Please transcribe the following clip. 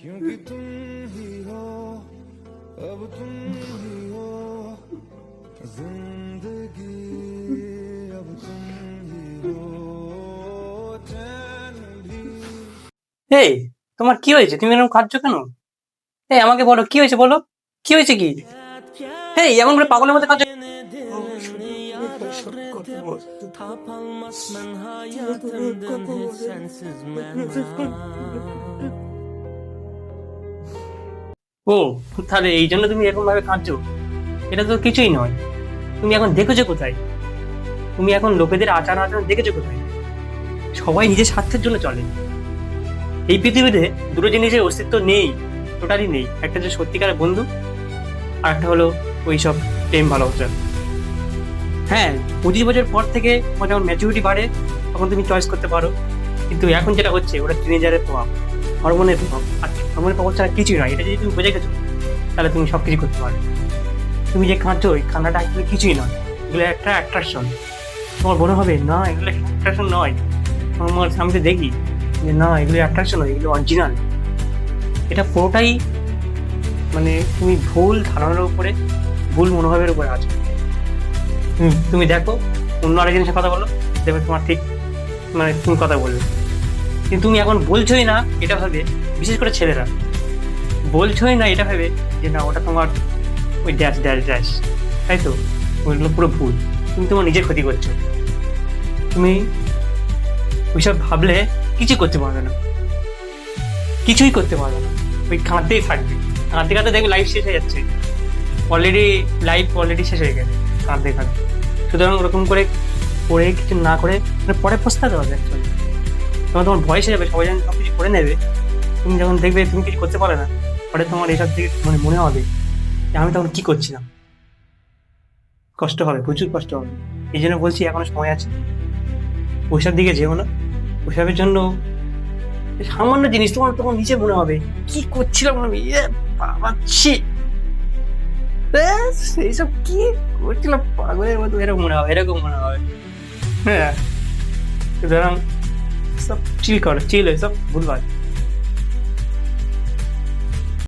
क्योंकि तुम ही हो, अब तुम ही हो जिंदगी, अब तुम ही हो चैन भी। এই, তোমার কি হয়েছে? তুমি এরকম কাঁদছো কেন? এই, আমাকে বলো কি হয়েছে, বলো কি হয়েছে কি? এই, এমন করে পাগলের মধ্যে কাঁদছো? ও, তাহলে এই জন্য তুমি এরকম ভাবে কাঁদছো? এটা তো কিছুই নয়। তুমি এখন দেখেছো কোথায়? তুমি এখন লোকেদের আচার আচরণ দেখেছো কোথায়? সবাই নিজের স্বার্থের জন্য চলে। এই পৃথিবীতে দুটো জিনিসের অস্তিত্ব নেই, টোটালি নেই। একটা হচ্ছে সত্যিকারের বন্ধু, আর একটা হলো ওইসব প্রেম ভালোবাসা। হ্যাঁ, 25 বছর পর থেকে তোমার যখন ম্যাচুরিটি বাড়ে তখন তুমি চয়েস করতে পারো, কিন্তু এখন যেটা হচ্ছে ওটা টিনেজারের প্রভাব, হরমোনের প্রভাব। আর হরমোনের প্রভাব ছাড়া কিছুই নয়। এটা যদি তুমি বুঝে গেছো তাহলে তুমি সব কিছু করতে পারবে। তুমি যে কাঁদছো, ওই কান্নাটা আসলে কিছুই নয়, এগুলো একটা অ্যাট্রাকশন। তোমার মনে হবে না এগুলো অ্যাট্রাকশন নয়, আমার সামনে দেখি যে না এগুলো অ্যাট্রাকশন নয়, এগুলো অরিজিনাল। এটা পুরোটাই মানে তুমি ভুল ধারণার উপরে, ভুল মনোভাবের উপরে আছো। তুমি দেখো, অন্য আরেক জিনিসের কথা বলো, দেখবে তোমার ঠিক মানে তুমি কথা বলবে। কিন্তু তুমি এখন বলছোই না এটা ভাবে, বিশেষ করে ছেলেরা বলছোই না এটা ভেবে যে না ওটা তোমার ওই ড্যাশ ড্যাশ ড্যাশ, তাই তো? ওইগুলো পুরো ভুল। তুমি তোমার নিজের ক্ষতি করছো। তুমি ওইসব ভাবলে কিছু করতে পারবে না, কিছুই করতে পারবে না। ওই কাঁদতেই থাকবে, কাঁদতে কাঁদতে দেখবে লাইফ শেষ হয়ে যাচ্ছে। লাইফ অলরেডি শেষ হয়ে গেছে, কাঁদতে থাকবে। সুতরাং ওরকম করে করে কিছু না করে মানে পরে পস্তাতে হবে অ্যাকচুয়ালি। তোমার ভয় এসে যাবে, সবাই যখন সব কিছু করে নেবে, তুমি যখন দেখবে তুমি কিছু করতে পারো না, পরে তোমার এসব দিকে মানে মনে হবে যে আমি তখন কি করছিলাম। কষ্ট হবে, প্রচুর কষ্ট হবে। এই জন্য বলছি এখনো সময় আছে, ওইসব দিকে যেও না। ওইসবের জন্য সামান্য জিনিস তোমার তখন নিচে মনে হবে কি করছিলাম আমি, বাবা ছি, এইসব কি করছিলাম পাগলের মতো, এরকম মনে হবে, এরকম মনে হবে। হ্যাঁ, সুতরাং সব চিল করো, চিল, সব ভুলভাল।